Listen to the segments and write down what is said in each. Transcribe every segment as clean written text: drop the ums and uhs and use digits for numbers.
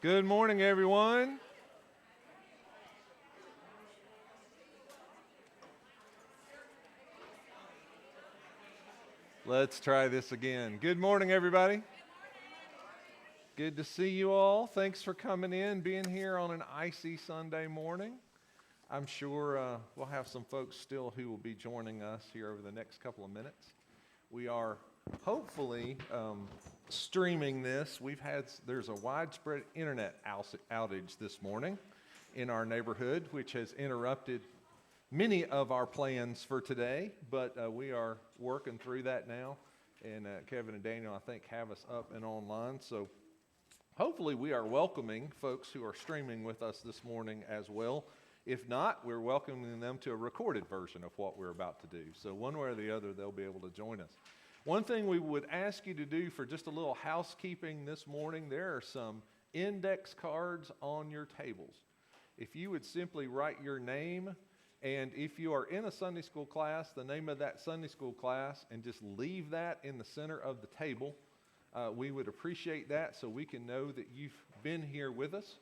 Good morning, everyone. Let's try this again. Good morning, everybody. Good to see you all. Thanks for coming in, being here on an icy Sunday morning. I'm sure we'll have some folks still who will be joining us here over the next couple of minutes. We are hopefully streaming this. There's a widespread internet outage this morning in our neighborhood, which has interrupted many of our plans for today, but we are working through that now. And Kevin and Daniel, I think, have us up and online. So hopefully we are welcoming folks who are streaming with us this morning as well. If not, we're welcoming them to a recorded version of what we're about to do. So one way or the other, they'll be able to join us. One thing we would ask you to do for just a little housekeeping this morning, there are some index cards on your tables. If you would simply write your name, and if you are in a Sunday school class, the name of that Sunday school class, and just leave that in the center of the table, we would appreciate that so we can know that you've been here with us.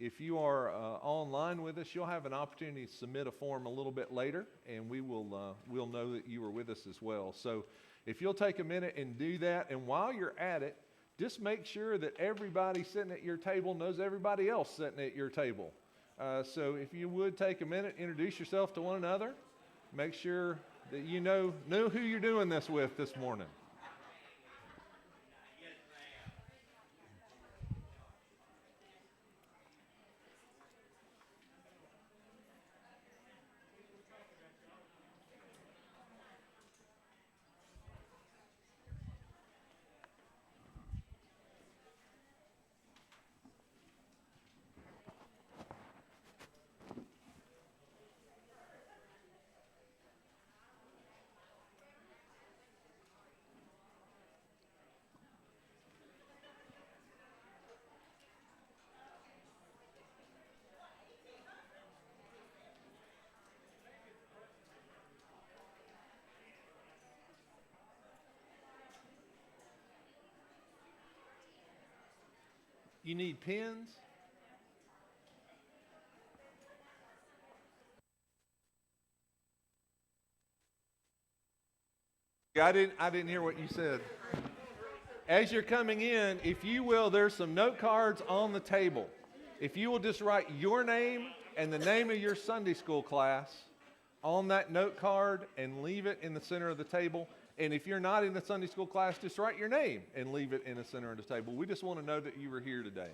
If you are online with us, you'll have an opportunity to submit a form a little bit later, and we'll know that you were with us as well. So if you'll take a minute and do that, and while you're at it, just make sure that everybody sitting at your table knows everybody else sitting at your table. So if you would take a minute, introduce yourself to one another. Make sure that you know who you're doing this with this morning. You need pens? I didn't hear what you said. As you're coming in, if you will, there's some note cards on the table. If you will just write your name and the name of your Sunday school class on that note card and leave it in the center of the table. And if you're not in the Sunday school class, just write your name and leave it in the center of the table. We just want to know that you were here today.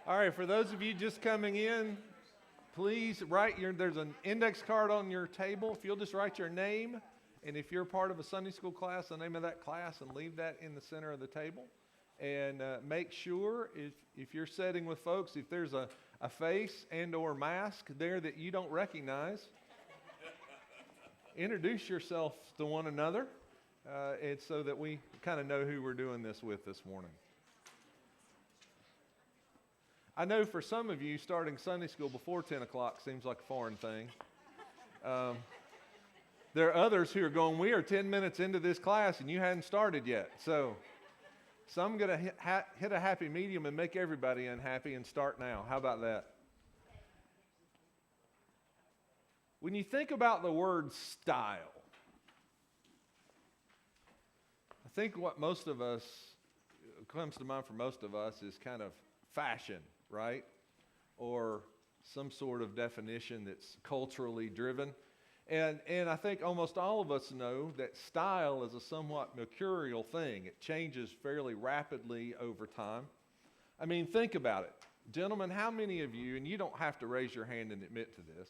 All right, for those of you just coming in, please there's an index card on your table. If you'll just write your name, and if you're part of a Sunday school class, the name of that class, and leave that in the center of the table. And make sure, if you're sitting with folks, if there's a face and or mask there that you don't recognize, introduce yourself to one another, and so that we kind of know who we're doing this with this morning. I know for some of you, starting Sunday school before 10 o'clock seems like a foreign thing. There are others who are going, we are 10 minutes into this class and you hadn't started yet. So I'm going to hit a happy medium and make everybody unhappy and start now. How about that? When you think about the word style, think what comes to mind for most of us is kind of fashion, right? Or some sort of definition that's culturally driven. And I think almost all of us know that style is a somewhat mercurial thing. It changes fairly rapidly over time. I mean, think about it. Gentlemen, how many of you, and you don't have to raise your hand and admit to this,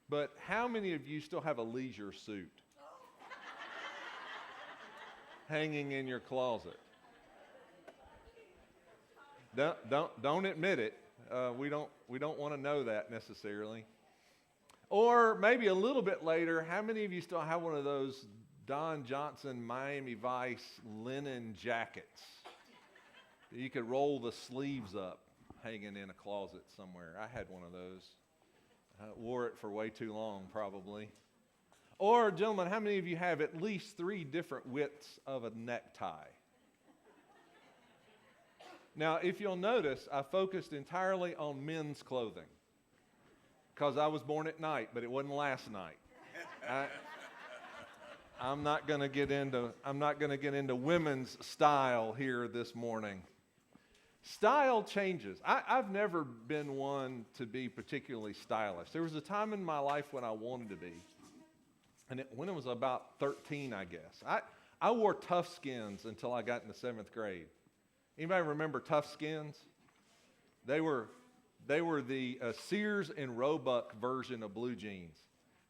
but how many of you still have a leisure suit hanging in your closet? Don't admit it. We don't want to know that necessarily. Or maybe a little bit later, how many of you still have one of those Don Johnson Miami Vice linen jackets that you could roll the sleeves up, hanging in a closet somewhere? I had one of those. I wore it for way too long, probably. Or, gentlemen, how many of you have at least 3 different widths of a necktie? Now, if you'll notice, I focused entirely on men's clothing because I was born at night, but it wasn't last night. I'm not going to get into women's style here this morning. Style changes. I've never been one to be particularly stylish. There was a time in my life when I wanted to be, and when it was about 13, I guess. I wore Tough Skins until I got in the 7th grade. Anybody remember Tough Skins? They were the Sears and Roebuck version of blue jeans,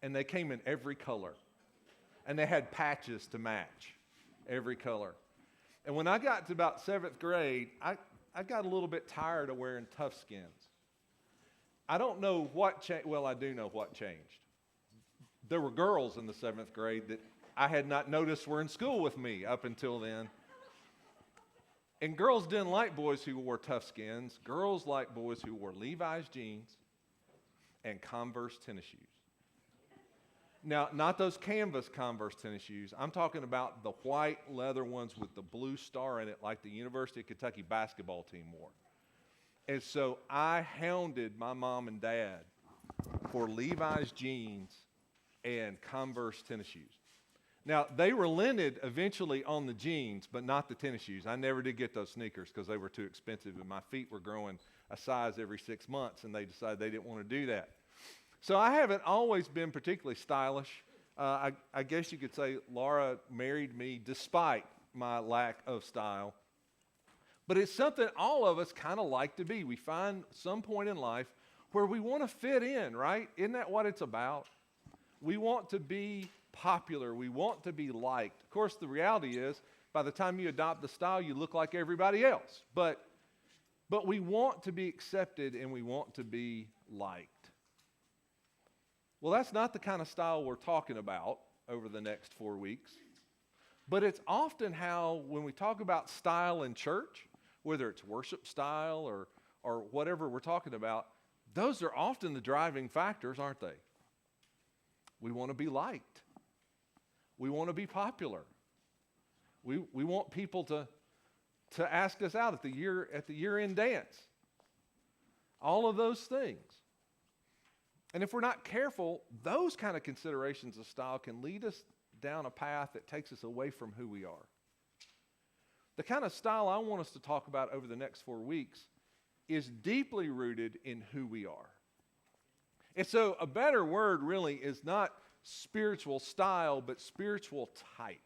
and they came in every color, and they had patches to match every color. And when I got to about 7th grade, I got a little bit tired of wearing Tough Skins. I don't know what changed. Well, I do know what changed. There were girls in the 7th grade that I had not noticed were in school with me up until then. And girls didn't like boys who wore Tough Skins. Girls liked boys who wore Levi's jeans and Converse tennis shoes. Now, not those canvas Converse tennis shoes. I'm talking about the white leather ones with the blue star in it like the University of Kentucky basketball team wore. And so I hounded my mom and dad for Levi's jeans and Converse tennis shoes. Now, they relented eventually on the jeans, but not the tennis shoes. I never did get those sneakers because they were too expensive, and my feet were growing a size every 6 months, and they decided they didn't want to do that. So I haven't always been particularly stylish. I guess you could say Laura married me despite my lack of style. But it's something all of us kind of like to be. We find some point in life where we want to fit in, right? Isn't that what it's about? We want to be popular. We want to be liked. Of course, the reality is, by the time you adopt the style, you look like everybody else. But we want to be accepted and we want to be liked. Well, that's not the kind of style we're talking about over the next 4 weeks. But it's often how, when we talk about style in church, whether it's worship style or whatever we're talking about, those are often the driving factors, aren't they? We want to be liked. We want to be popular. We want people to ask us out at the year-end dance. All of those things. And if we're not careful, those kind of considerations of style can lead us down a path that takes us away from who we are. The kind of style I want us to talk about over the next 4 weeks is deeply rooted in who we are. And so a better word really is not spiritual style, but spiritual type.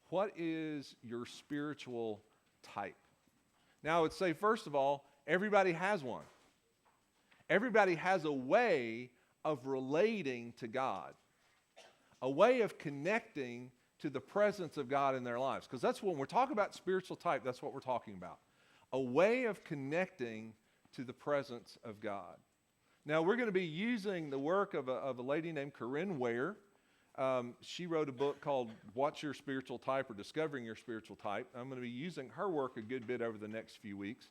What is your spiritual type? Now, I would say, first of all, everybody has one. Everybody has a way of relating to God, a way of connecting to the presence of God in their lives. Because that's when we're talking about spiritual type, that's what we're talking about. A way of connecting to the presence of God. Now, we're going to be using the work of a lady named Corinne Ware. She wrote a book called What's Your Spiritual Type or Discovering Your Spiritual Type. I'm going to be using her work a good bit over the next few weeks.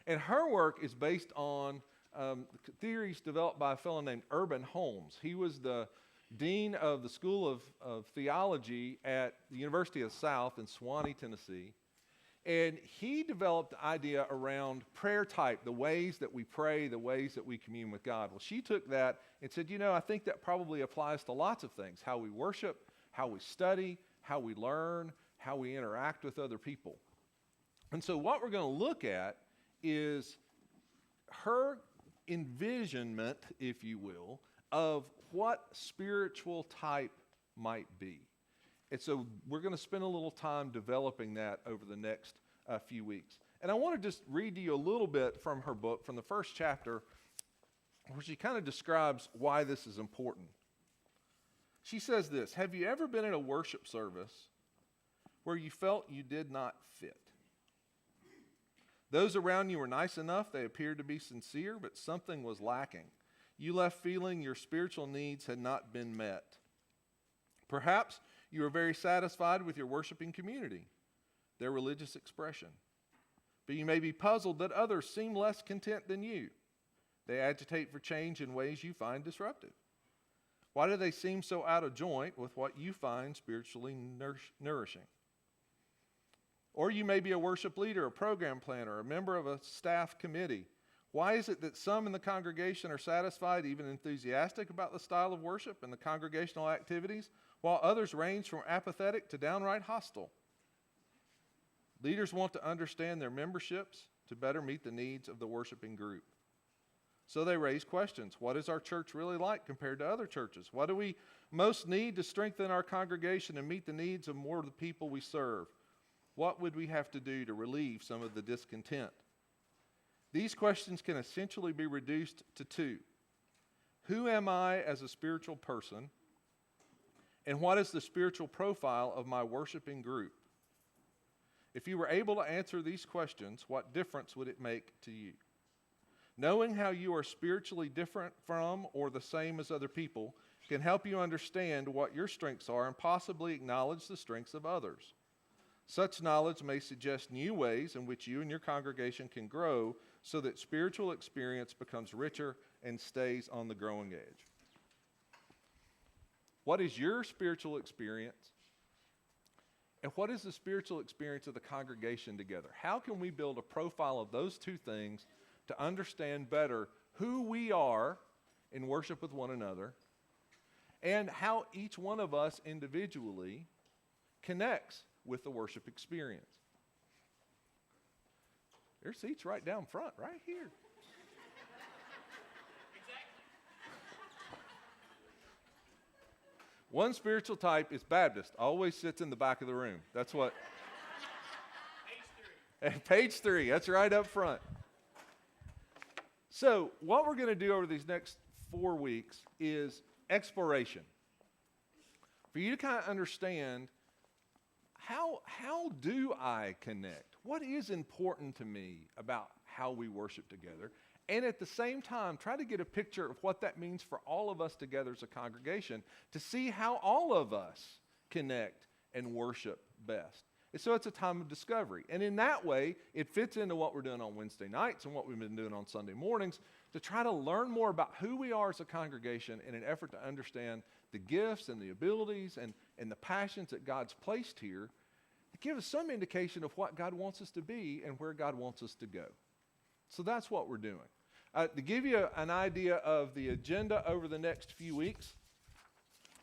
And her work is based on theories developed by a fellow named Urban Holmes. He was the dean of the School of Theology at the University of the South in Sewanee, Tennessee. And he developed the idea around prayer type, the ways that we pray, the ways that we commune with God. Well, she took that and said, I think that probably applies to lots of things, how we worship, how we study, how we learn, how we interact with other people. And so what we're going to look at is her envisionment, if you will, of what spiritual type might be. And so we're going to spend a little time developing that over the next few weeks. And I want to just read to you a little bit from her book, from the first chapter, where she kind of describes why this is important. She says this: have you ever been in a worship service where you felt you did not fit? Those around you were nice enough, they appeared to be sincere, but something was lacking. You left feeling your spiritual needs had not been met. Perhaps you were very satisfied with your worshiping community, their religious expression. But you may be puzzled that others seem less content than you. They agitate for change in ways you find disruptive. Why do they seem so out of joint with what you find spiritually nourishing? Or you may be a worship leader, a program planner, a member of a staff committee. Why is it that some in the congregation are satisfied, even enthusiastic about the style of worship and the congregational activities, while others range from apathetic to downright hostile? Leaders want to understand their memberships to better meet the needs of the worshiping group. So they raise questions. What is our church really like compared to other churches? What do we most need to strengthen our congregation and meet the needs of more of the people we serve? What would we have to do to relieve some of the discontent? These questions can essentially be reduced to two. Who am I as a spiritual person? And what is the spiritual profile of my worshiping group? If you were able to answer these questions, what difference would it make to you? Knowing how you are spiritually different from or the same as other people can help you understand what your strengths are and possibly acknowledge the strengths of others. Such knowledge may suggest new ways in which you and your congregation can grow so that spiritual experience becomes richer and stays on the growing edge. What is your spiritual experience? And what is the spiritual experience of the congregation together? How can we build a profile of those two things to understand better who we are in worship with one another and how each one of us individually connects with the worship experience? There's seats right down front, right here. One spiritual type is Baptist, always sits in the back of the room. That's what. Page 3, that's right up front. So what we're going to do over these next 4 weeks is exploration. For you to kind of understand, how do I connect? What is important to me about how we worship together? And at the same time, try to get a picture of what that means for all of us together as a congregation to see how all of us connect and worship best. And so it's a time of discovery. And in that way, it fits into what we're doing on Wednesday nights and what we've been doing on Sunday mornings to try to learn more about who we are as a congregation in an effort to understand the gifts and the abilities and the passions that God's placed here to give us some indication of what God wants us to be and where God wants us to go. So that's what we're doing. To give you an idea of the agenda over the next few weeks,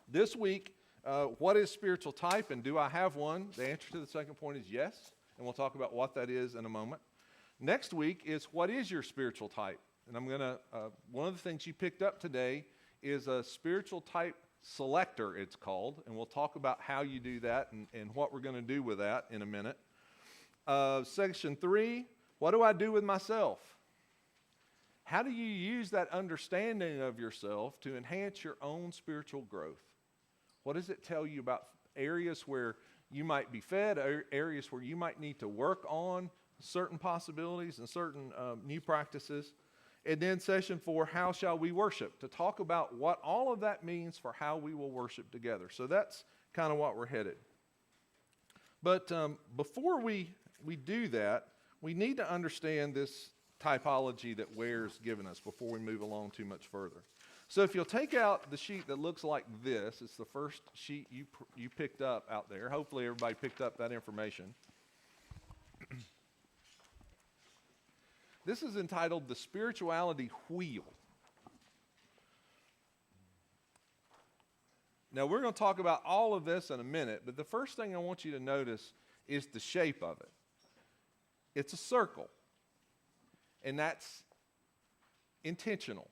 this week, what is spiritual type and do I have one? The answer to the second point is yes, and we'll talk about what that is in a moment. Next week is what is your spiritual type? And I'm going to, one of the things you picked up today is a spiritual type selector, it's called, and we'll talk about how you do that and what we're going to do with that in a minute. Section 3, what do I do with myself? How do you use that understanding of yourself to enhance your own spiritual growth? What does it tell you about areas where you might be fed, areas where you might need to work on certain possibilities and certain new practices? And then session 4, how shall we worship? To talk about what all of that means for how we will worship together. So that's kind of what we're headed. But before we do that, we need to understand this typology that Ware's given us before we move along too much further. So if you'll take out the sheet that looks like this, it's the first sheet you picked up out there. Hopefully everybody picked up that information. This is entitled The Spirituality Wheel. Now, we're going to talk about all of this in a minute, but the first thing I want you to notice is the shape of it. It's a circle, and that's intentional.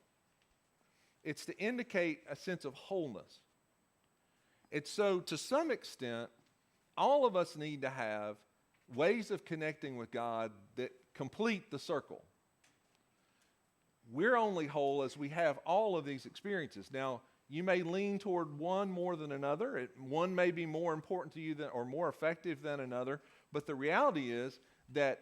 It's to indicate a sense of wholeness. It's so, to some extent, all of us need to have ways of connecting with God that complete the circle. We're only whole as we have all of these experiences. Now, you may lean toward one more than another. One may be more important to you or more effective than another. But the reality is that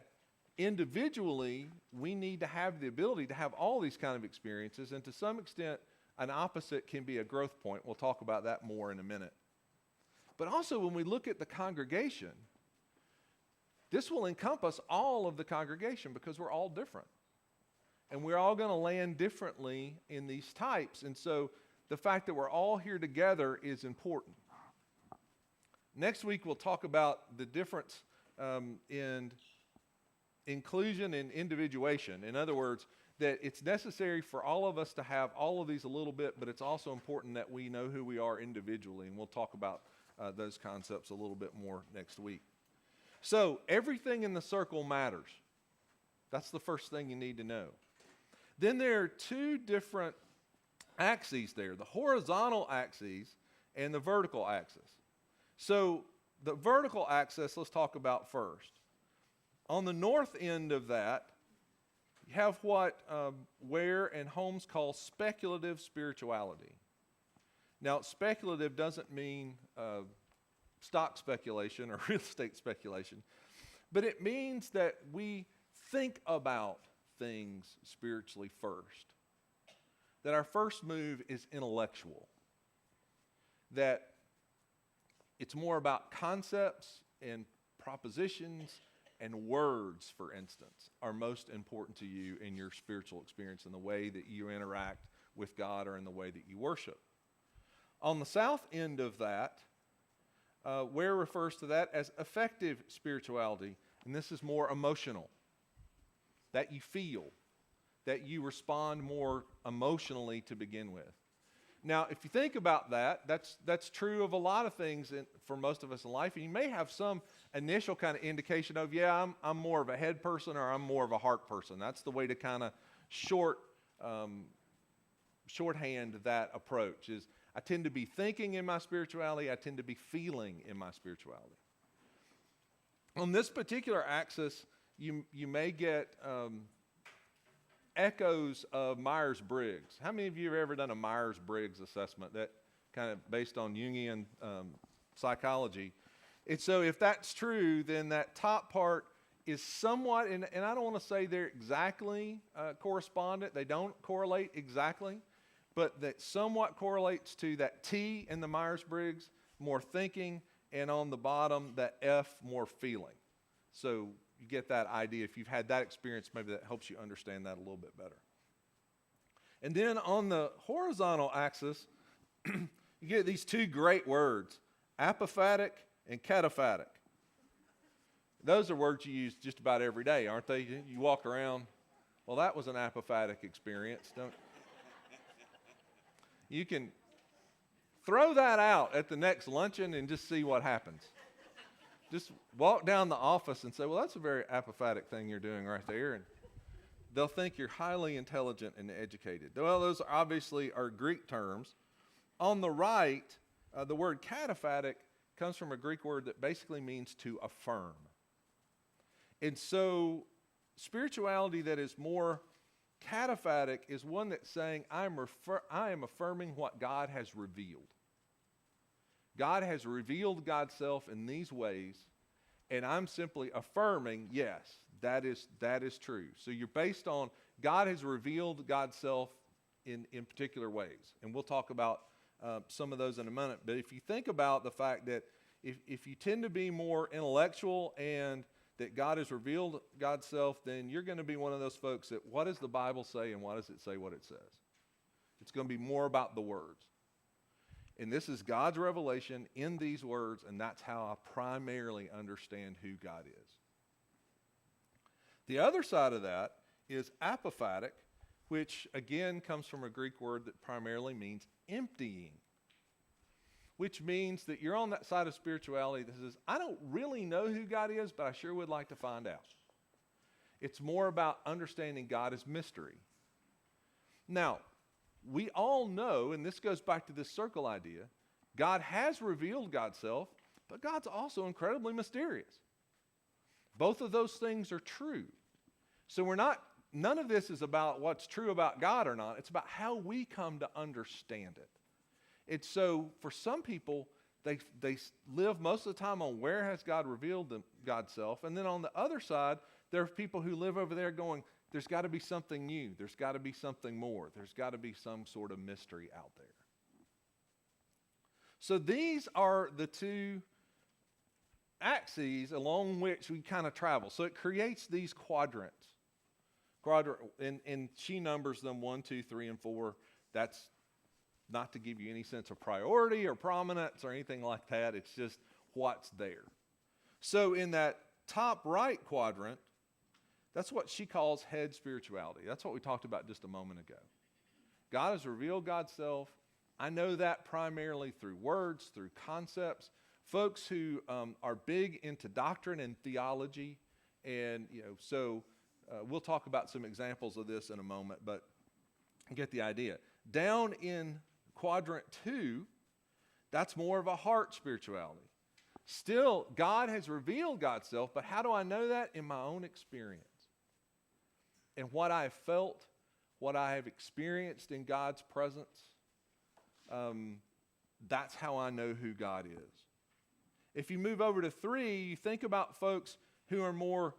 individually, we need to have the ability to have all these kind of experiences. And to some extent, an opposite can be a growth point. We'll talk about that more in a minute. But also, when we look at the congregation, this will encompass all of the congregation because we're all different. And we're all going to land differently in these types. And so the fact that we're all here together is important. Next week, we'll talk about the difference in inclusion and individuation. In other words, that it's necessary for all of us to have all of these a little bit, but it's also important that we know who we are individually. And we'll talk about those concepts a little bit more next week. So everything in the circle matters. That's the first thing you need to know. Then there are two different axes there, the horizontal axis and the vertical axis. So the vertical axis, let's talk about first. On the north end of that, you have what Ware and Holmes call speculative spirituality. Now, speculative doesn't mean stock speculation or real estate speculation, but it means that we think about things spiritually first. That our first move is intellectual. That it's more about concepts and propositions and words, for instance, are most important to you in your spiritual experience in the way that you interact with God or in the way that you worship. On the south end of that, Ware refers to that as affective spirituality, and this is more emotional. That you feel, that you respond more emotionally to begin with. Now, if you think about that, that's true of a lot of things for most of us in life. And you may have some initial kind of indication of, yeah, I'm more of a head person or I'm more of a heart person. That's the way to kind of shorthand that approach is I tend to be thinking in my spirituality. I tend to be feeling in my spirituality. On this particular axis, you may get echoes of Myers-Briggs. How many of you have ever done a Myers-Briggs assessment that kind of based on Jungian psychology? And so if that's true, then that top part is somewhat, and I don't want to say they're exactly correspondent. They don't correlate exactly, but that somewhat correlates to that T in the Myers-Briggs, more thinking, and on the bottom, that F, more feeling. So you get that idea. If you've had that experience, maybe that helps you understand that a little bit better. And then on the horizontal axis, you get these two great words, apophatic and cataphatic. Those are words you use just about every day, aren't they? You walk around, well, that was an apophatic experience. You can throw that out at the next luncheon and just see what happens. Just walk down the office and say, well, that's a very apophatic thing you're doing right there. And they'll think you're highly intelligent and educated. Well, those obviously are Greek terms. On the right, the word cataphatic comes from a Greek word that basically means to affirm. And so spirituality that is more cataphatic is one that's saying, I am affirming what God has revealed. God has revealed God's self in these ways, and I'm simply affirming, yes, that is true. So you're based on God has revealed God's self in particular ways. And we'll talk about some of those in a minute. But if you think about the fact that if you tend to be more intellectual and that God has revealed God's self, then you're going to be one of those folks that what does the Bible say and why does it say what it says? It's going to be more about the words. And this is God's revelation in these words, and that's how I primarily understand who God is. The other side of that is apophatic, which again comes from a Greek word that primarily means emptying. which means that you're on that side of spirituality that says, I don't really know who God is, but I sure would like to find out. It's more about understanding God as mystery. Now, we all know, and this goes back to this circle idea, God has revealed God's self, but God's also incredibly mysterious. Both of those things are true. So none of this is about what's true about God or not. It's about how we come to understand it. It's so, for some people, they live most of the time on where has God revealed God's self. And then on the other side, there are people who live over there going, there's got to be something new. There's got to be something more. There's got to be some sort of mystery out there. So these are the two axes along which we kind of travel. So it creates these quadrants. And she numbers them 1, 2, 3, and 4. That's not to give you any sense of priority or prominence or anything like that. It's just what's there. So in that top right quadrant, that's what she calls head spirituality. That's what we talked about just a moment ago. God has revealed God's self. I know that primarily through words, through concepts. Folks who are big into doctrine and theology, and we'll talk about some examples of this in a moment, but you get the idea. Down in quadrant 2, that's more of a heart spirituality. Still, God has revealed God's self, but how do I know that? In my own experience. And what I have felt, what I have experienced in God's presence, that's how I know who God is. If you move over to 3, you think about folks who are more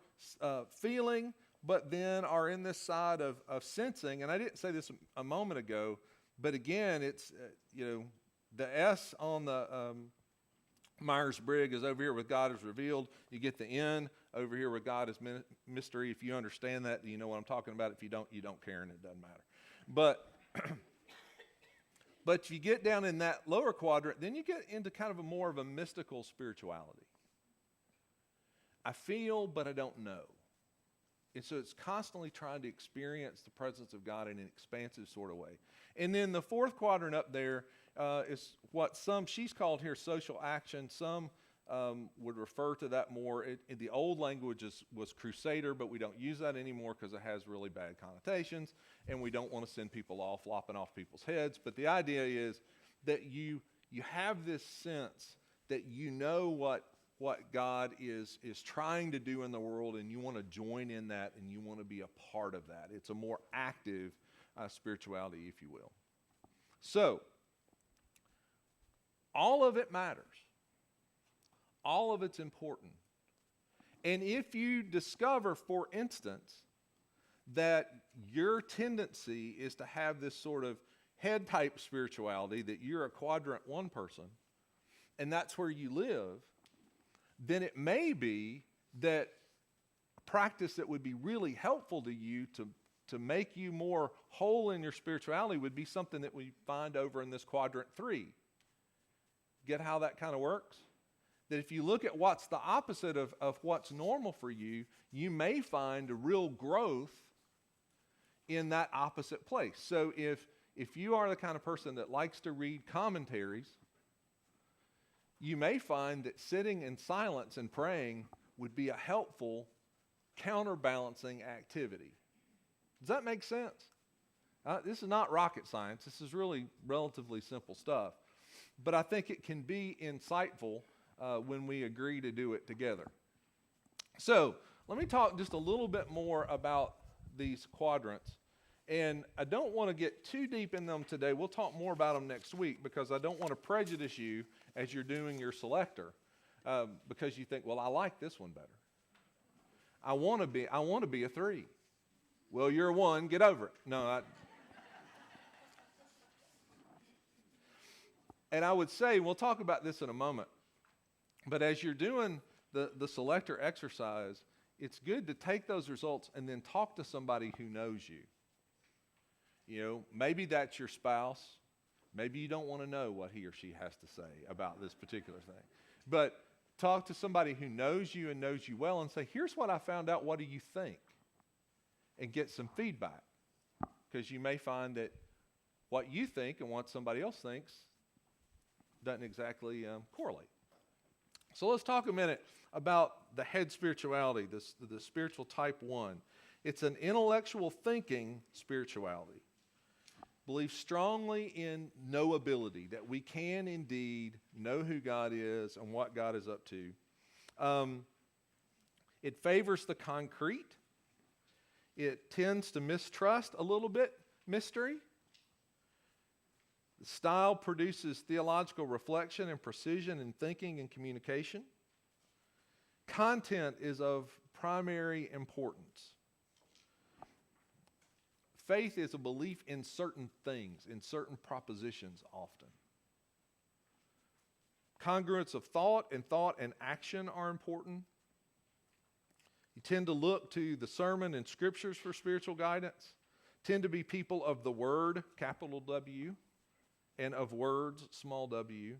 feeling, but then are in this side of sensing. And I didn't say this a moment ago, but again, it's, the S on the Myers-Briggs is over here with God is revealed. You get the N over here with God is mystery. If you understand that, you know what I'm talking about. If you don't, you don't care, and it doesn't matter. But if you get down in that lower quadrant, then you get into kind of more of a mystical spirituality. I feel, but I don't know. And so it's constantly trying to experience the presence of God in an expansive sort of way. And then the fourth quadrant up there is what she's called here social action. Some would refer to that more. In the old language was crusader, but we don't use that anymore because it has really bad connotations, and we don't want to send people off, lopping off people's heads. But the idea is that you have this sense that you know what God is trying to do in the world, and you want to join in that, and you want to be a part of that. It's a more active spirituality, if you will. So, all of it matters. All of it's important. And if you discover, for instance, that your tendency is to have this sort of head-type spirituality, that you're a quadrant 1 person, and that's where you live, then it may be that a practice that would be really helpful to you to make you more whole in your spirituality would be something that we find over in this quadrant 3. Get how that kind of works? That if you look at what's the opposite of what's normal for you, you may find a real growth in that opposite place. So if you are the kind of person that likes to read commentaries, you may find that sitting in silence and praying would be a helpful counterbalancing activity. Does that make sense? This is not rocket science. This is really relatively simple stuff. But I think it can be insightful when we agree to do it together. So let me talk just a little bit more about these quadrants. And I don't want to get too deep in them today. We'll talk more about them next week because I don't want to prejudice you as you're doing your selector because you think, well, I like this one better. I want to be a 3. Well, you're a 1. Get over it. No, and I would say, we'll talk about this in a moment, but as you're doing the selector exercise, it's good to take those results and then talk to somebody who knows you. You know, maybe that's your spouse. Maybe you don't want to know what he or she has to say about this particular thing. But talk to somebody who knows you and knows you well and say, here's what I found out. What do you think? And get some feedback. Because you may find that what you think and what somebody else thinks, doesn't exactly correlate. So let's talk a minute about the head spirituality, the spiritual type 1. It's an intellectual thinking spirituality. Believes strongly in knowability, that we can indeed know who God is and what God is up to. It favors the concrete. It tends to mistrust a little bit mystery. The style produces theological reflection and precision in thinking and communication. Content is of primary importance. Faith is a belief in certain things, in certain propositions often. Congruence of thought and action are important. You tend to look to the sermon and scriptures for spiritual guidance. Tend to be people of the word, capital W, and of words, small w.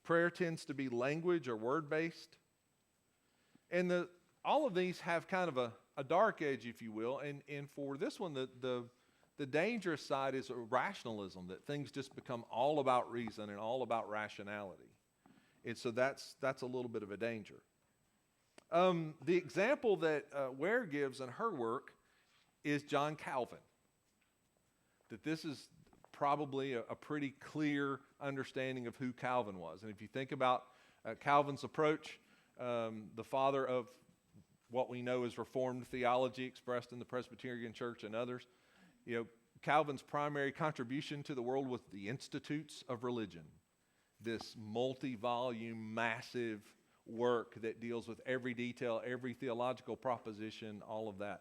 Prayer tends to be language or word-based. And all of these have kind of a dark edge, if you will. And for this one, the dangerous side is a rationalism, that things just become all about reason and all about rationality. And so that's a little bit of a danger. The example that Ware gives in her work is John Calvin. That this is probably a pretty clear understanding of who Calvin was. And if you think about Calvin's approach, the father of what we know as Reformed theology expressed in the Presbyterian Church and others, Calvin's primary contribution to the world was the Institutes of Religion, this multi-volume, massive work that deals with every detail, every theological proposition, all of that.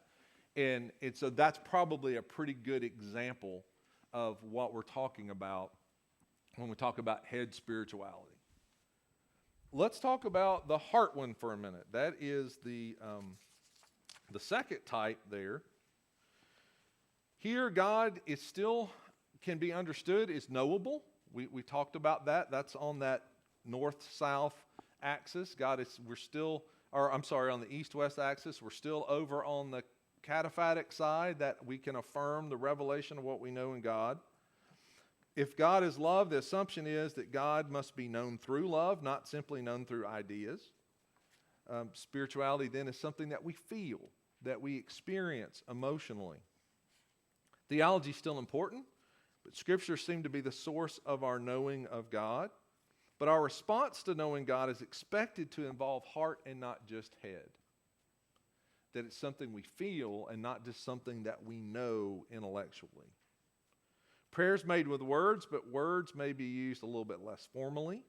And so that's probably a pretty good example of what we're talking about when we talk about head spirituality. Let's talk about the heart one for a minute. That is the second type there. Here, God is still can be understood, is knowable. We talked about that. That's on that north-south axis. On the east-west axis. We're still over on the cataphatic side, that we can affirm the revelation of what we know in God. If God is love, the assumption is that God must be known through love, not simply known through ideas. Spirituality then is something that we feel, that we experience emotionally. Theology is still important, but scriptures seem to be the source of our knowing of God. But our response to knowing God is expected to involve heart and not just head. That it's something we feel and not just something that we know intellectually. Prayers made with words, but words may be used a little bit less formally.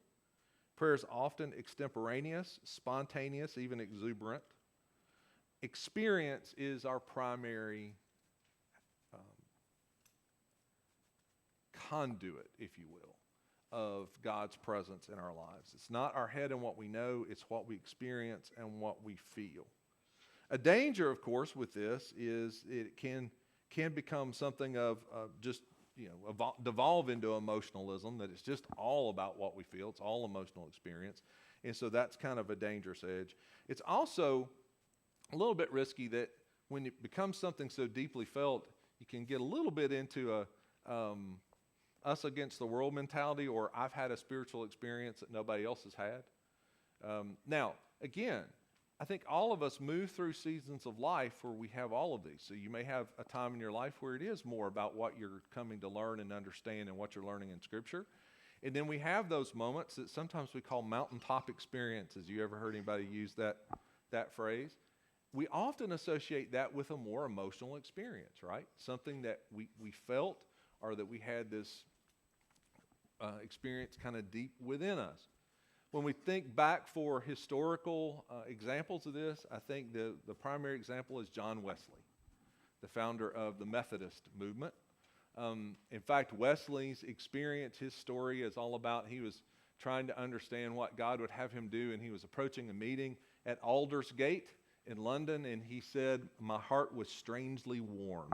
Prayer is often extemporaneous, spontaneous, even exuberant. Experience is our primary conduit, if you will, of God's presence in our lives. It's not our head and what we know, it's what we experience and what we feel. A danger, of course, with this is it can become something of just devolve into emotionalism, that it's just all about what we feel. It's all emotional experience. And so that's kind of a dangerous edge. It's also a little bit risky that when it becomes something so deeply felt, you can get a little bit into a us against the world mentality, or I've had a spiritual experience that nobody else has had. Now, again, I think all of us move through seasons of life where we have all of these. So you may have a time in your life where it is more about what you're coming to learn and understand and what you're learning in Scripture. And then we have those moments that sometimes we call mountaintop experiences. You ever heard anybody use that phrase? We often associate that with a more emotional experience, right? Something that we felt, or that we had this experience kind of deep within us. When we think back for historical examples of this, I think the primary example is John Wesley, the founder of the Methodist movement. In fact, Wesley's experience, his story is all about he was trying to understand what God would have him do, and he was approaching a meeting at Aldersgate in London, and he said, "My heart was strangely warmed."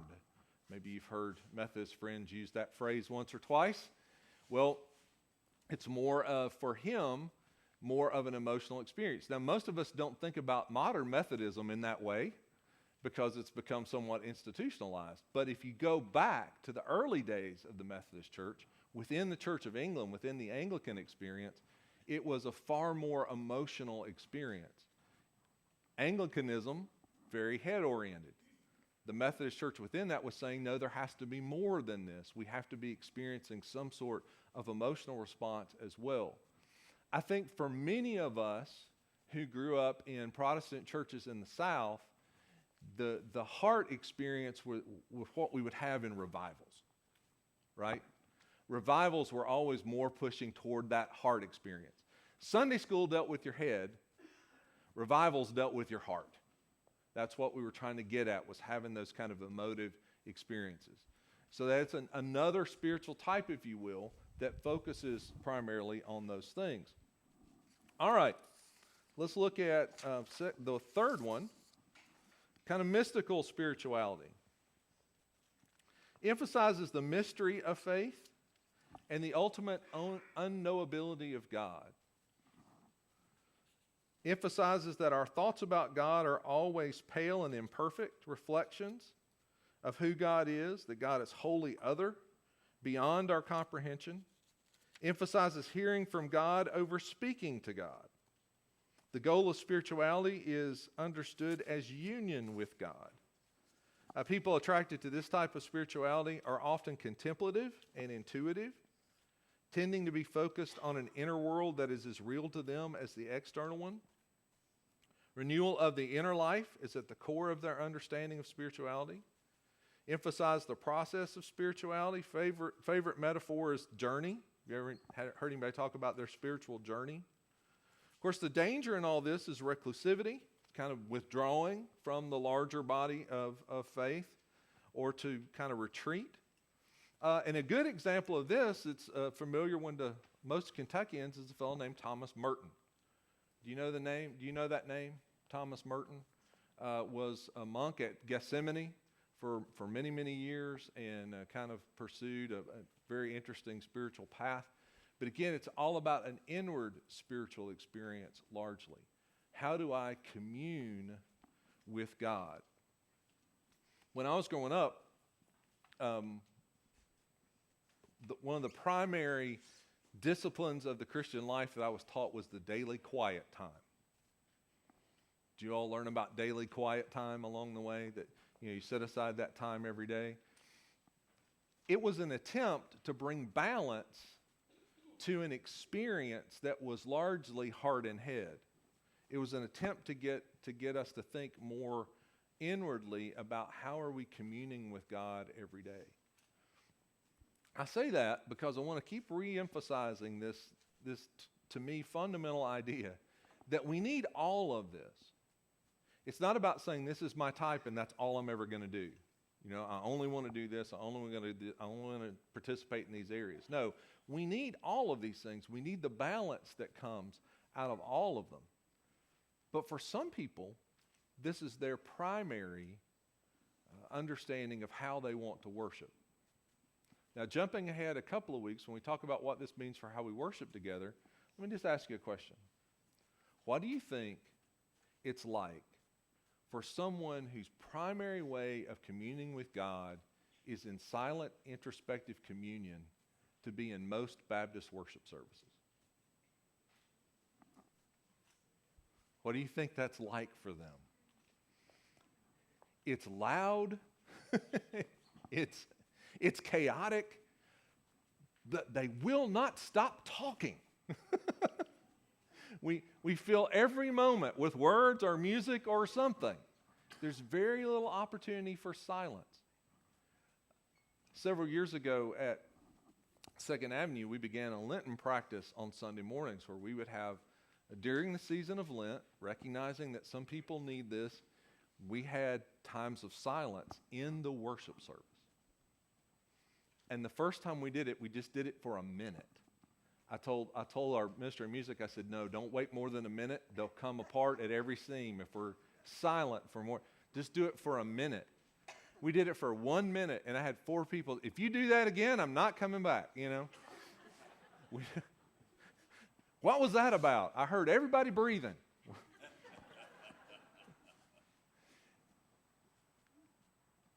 Maybe you've heard Methodist friends use that phrase once or twice. Well, it's for him, more of an emotional experience. Now, most of us don't think about modern Methodism in that way because it's become somewhat institutionalized. But if you go back to the early days of the Methodist Church, within the Church of England, within the Anglican experience, it was a far more emotional experience. Anglicanism, very head-oriented. The Methodist Church within that was saying, no, there has to be more than this. We have to be experiencing some sort of emotional response as well. I think for many of us who grew up in Protestant churches in the South, the heart experience with what we would have in revivals, right? Revivals were always more pushing toward that heart experience. Sunday school dealt with your head. Revivals dealt with your heart. That's what we were trying to get at, was having those kind of emotive experiences. So that's another spiritual type, if you will, that focuses primarily on those things. All right, let's look at the third one, kind of mystical spirituality. Emphasizes the mystery of faith and the ultimate unknowability of God. Emphasizes that our thoughts about God are always pale and imperfect reflections of who God is, that God is wholly other, beyond our comprehension. Emphasizes hearing from God over speaking to God. The goal of spirituality is understood as union with God. People attracted to this type of spirituality are often contemplative and intuitive, tending to be focused on an inner world that is as real to them as the external one. Renewal of the inner life is at the core of their understanding of spirituality. Emphasize the process of spirituality. Favorite metaphor is journey. You ever heard anybody talk about their spiritual journey? Of course, the danger in all this is reclusivity, kind of withdrawing from the larger body of faith, or to kind of retreat. And a good example of this, it's a familiar one to most Kentuckians, is a fellow named Thomas Merton. Do you know the name? Do you know that name? Thomas Merton was a monk at Gethsemane for many, many years, and kind of pursued a very interesting spiritual path. But again, it's all about an inward spiritual experience largely. How do I commune with God? When I was growing up, one of the primary disciplines of the Christian life that I was taught was the daily quiet time. Did you all learn about daily quiet time along the way, that you set aside that time every day? It was an attempt to bring balance to an experience that was largely heart and head. It was an attempt to get us to think more inwardly about how are we communing with God every day. I say that because I want to keep re-emphasizing this to me, fundamental idea that we need all of this. It's not about saying this is my type and that's all I'm ever going to do. I only want to do this. I only want to participate in these areas. No, we need all of these things. We need the balance that comes out of all of them. But for some people, this is their primary understanding of how they want to worship. Now, jumping ahead a couple of weeks, when we talk about what this means for how we worship together, let me just ask you a question. What do you think it's like for someone whose primary way of communing with God is in silent, introspective communion to be in most Baptist worship services? What do you think that's like for them? It's loud. It's chaotic. They will not stop talking. We fill every moment with words or music or something. There's very little opportunity for silence. Several years ago at 2nd Avenue, we began a Lenten practice on Sunday mornings where we would have, during the season of Lent, recognizing that some people need this, we had times of silence in the worship service. And the first time we did it, we just did it for a minute. I told our minister of music, I said, no, don't wait more than a minute. They'll come apart at every seam if we're silent for more. Just do it for a minute. We did it for 1 minute, and I had 4 people. If you do that again, I'm not coming back, What was that about? I heard everybody breathing.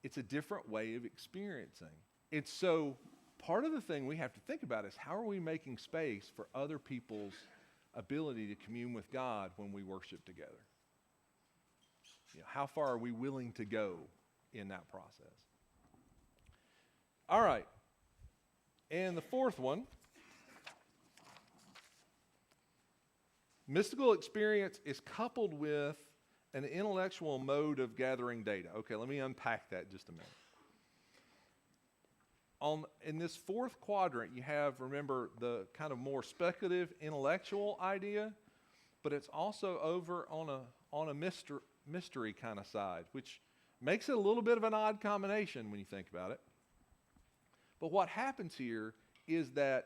It's a different way of experiencing. It's so part of the thing we have to think about is how are we making space for other people's ability to commune with God when we worship together? How far are we willing to go in that process? All right. And the fourth one, mystical experience is coupled with an intellectual mode of gathering data. Okay, let me unpack that just a minute. In this fourth quadrant, you have, remember, the kind of more speculative intellectual idea, but it's also over on a mystery kind of side, which makes it a little bit of an odd combination when you think about it. But what happens here is that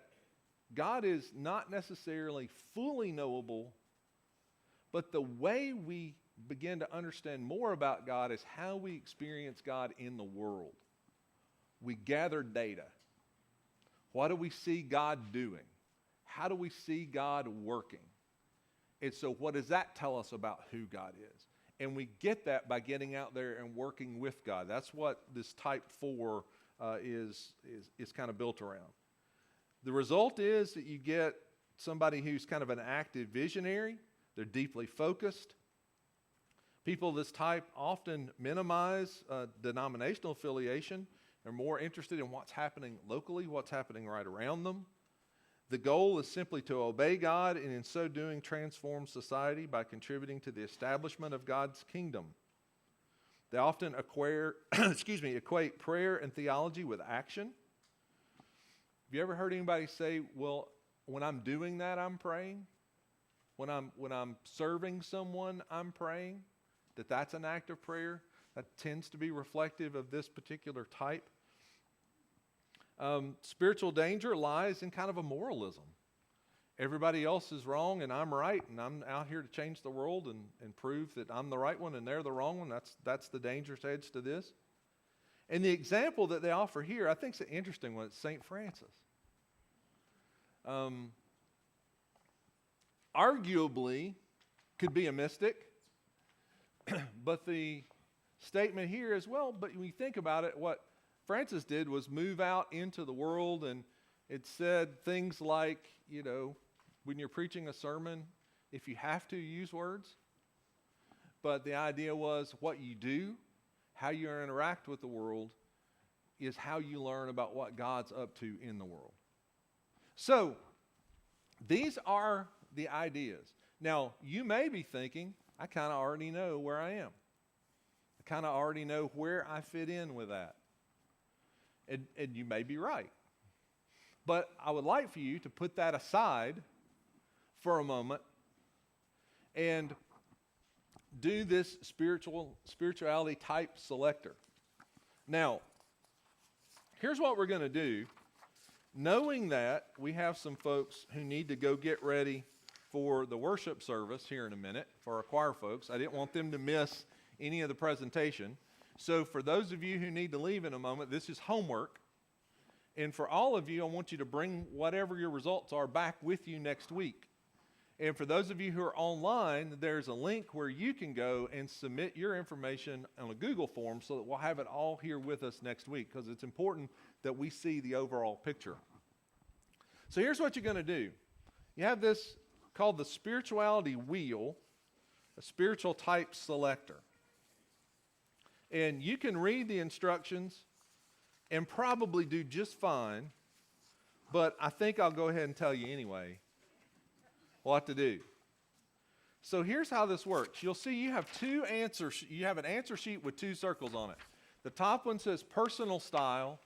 God is not necessarily fully knowable, but the way we begin to understand more about God is how we experience God in the world. We gather data. What do we see God doing? How do we see God working? And so what does that tell us about who God is? And we get that by getting out there and working with God. That's what this type 4 is kind of built around. The result is that you get somebody who's kind of an active visionary. They're deeply focused. People of this type often minimize denominational affiliation. They're more interested in what's happening locally, what's happening right around them. The goal is simply to obey God and in so doing transform society by contributing to the establishment of God's kingdom. They often equate prayer and theology with action. Have you ever heard anybody say, well, when I'm doing that, I'm praying? When I'm serving someone, I'm praying? That's an act of prayer? That tends to be reflective of this particular type. Spiritual danger lies in kind of a moralism. Everybody else is wrong and I'm right, and I'm out here to change the world and prove that I'm the right one and they're the wrong one. That's the dangerous edge to this. And the example that they offer here, I think is an interesting one. It's St. Francis. Arguably could be a mystic, but the statement here as well, but when you think about it, what Francis did was move out into the world, and it said things like, when you're preaching a sermon, if you have to, use words. But the idea was what you do, how you interact with the world, is how you learn about what God's up to in the world. So, these are the ideas. Now, you may be thinking, I kind of already know where I am. I kind of already know where I fit in with that. And you may be right. But I would like for you to put that aside for a moment and do this spirituality type selector. Now, here's what we're going to do. Knowing that we have some folks who need to go get ready for the worship service here in a minute, for our choir folks, I didn't want them to miss any of the presentation. So for those of you who need to leave in a moment, this is homework. And for all of you, I want you to bring whatever your results are back with you next week. And for those of you who are online, there's a link where you can go and submit your information on a Google form so that we'll have it all here with us next week, because it's important that we see the overall picture. So here's what you're going to do. You have this called the spirituality wheel, a spiritual type selector. And you can read the instructions and probably do just fine, but I think I'll go ahead and tell you anyway what to do. So here's how this works. You'll see you have you have an answer sheet with 2 circles on it. The top one says personal style,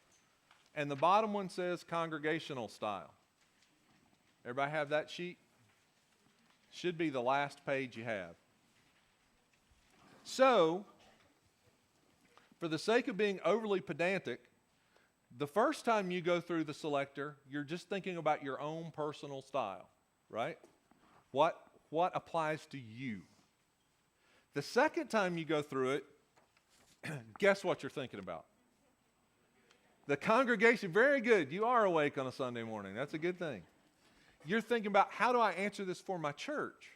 and the bottom one says congregational style. Everybody have that sheet? Should be the last page you have. So, for the sake of being overly pedantic, the first time you go through the selector, you're just thinking about your own personal style, right? What applies to you? The second time you go through it, guess what you're thinking about? The congregation. Very good. You are awake on a Sunday morning. That's a good thing. You're thinking about, how do I answer this for my church?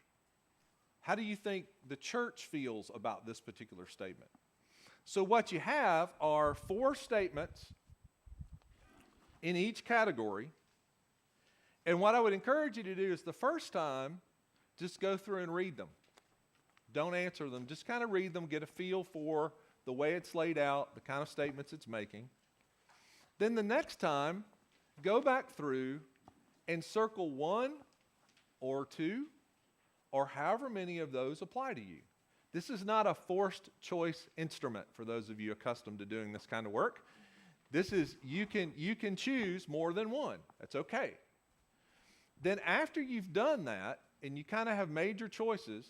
How do you think the church feels about this particular statement? So what you have are 4 statements in each category. And what I would encourage you to do is the first time, just go through and read them. Don't answer them. Just kind of read them, get a feel for the way it's laid out, the kind of statements it's making. Then the next time, go back through and circle 1 or 2 or however many of those apply to you. This is not a forced choice instrument for those of you accustomed to doing this kind of work. This is, you can choose more than one. That's okay. Then after you've done that and you kind of have made your choices,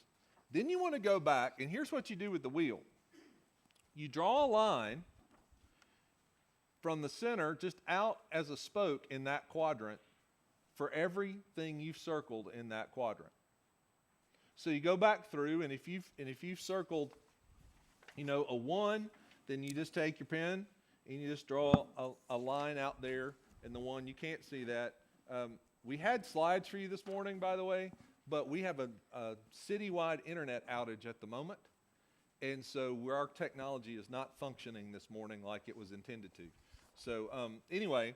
then you want to go back, and here's what you do with the wheel. You draw a line from the center just out as a spoke in that quadrant for everything you've circled in that quadrant. So you go back through, and if you've circled, a 1, then you just take your pen and you just draw a line out there in the 1. You can't see that. We had slides for you this morning, by the way, but we have a citywide internet outage at the moment, and so our technology is not functioning this morning like it was intended to. So anyway,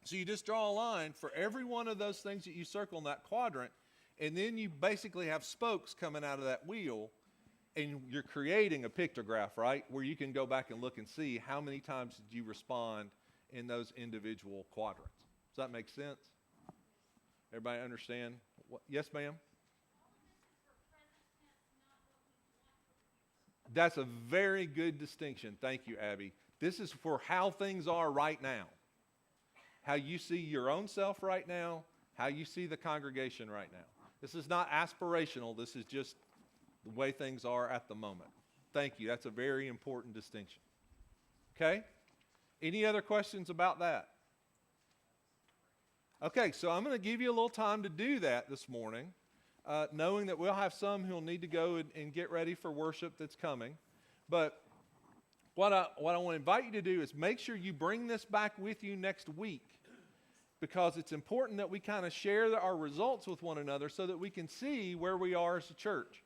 so you just draw a line for every one of those things that you circle in that quadrant, and then you basically have spokes coming out of that wheel, and you're creating a pictograph, right, where you can go back and look and see how many times did you respond in those individual quadrants. Does that make sense? Everybody understand? Yes, ma'am? That's a very good distinction. Thank you, Abby. This is for how things are right now. How you see your own self right now, how you see the congregation right now. This is not aspirational. This is just the way things are at the moment. Thank you. That's a very important distinction. Okay? Any other questions about that? Okay, so I'm going to give you a little time to do that this morning, knowing that we'll have some who'll need to go and get ready for worship that's coming. But what I want to invite you to do is make sure you bring this back with you next week, because it's important that we kind of share our results with one another so that we can see where we are as a church.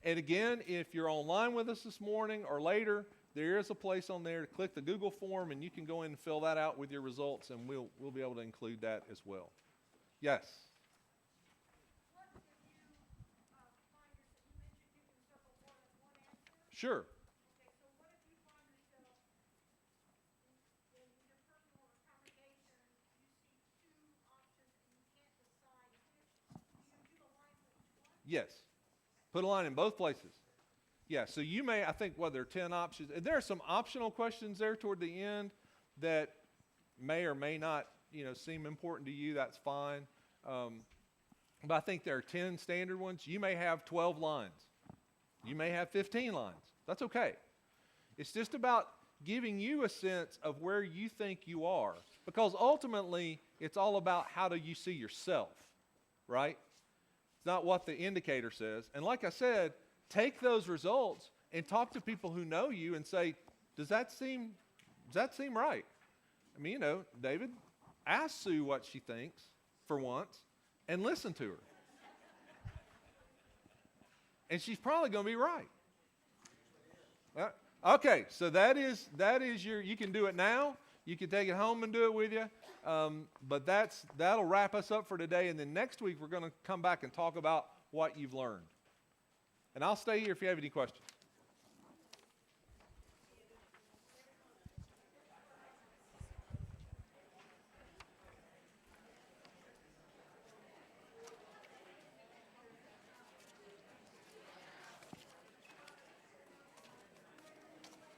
And again, if you're online with us this morning or later, there is a place on there to click the Google form, and you can go in and fill that out with your results, and we'll be able to include that as well. Yes? What if you find yourself, you mentioned you can circle more than one answer? Sure. Okay, so what if you find yourself in your personal or congregation, you see 2 options and you can't decide which, do you do a line for each one? Yes. Put a line in both places. Yeah, so you may, I think, there are 10 options. There are some optional questions there toward the end that may or may not, seem important to you. That's fine. But I think there are 10 standard ones. You may have 12 lines. You may have 15 lines. That's okay. It's just about giving you a sense of where you think you are, because ultimately it's all about how do you see yourself, right? It's not what the indicator says. And like I said, take those results and talk to people who know you and say, does that seem right? I mean, David, ask Sue what she thinks for once and listen to her. And she's probably going to be right. Okay, so that is you can do it now. You can take it home and do it with you. But that'll wrap us up for today. And then next week, we're going to come back and talk about what you've learned. And I'll stay here if you have any questions.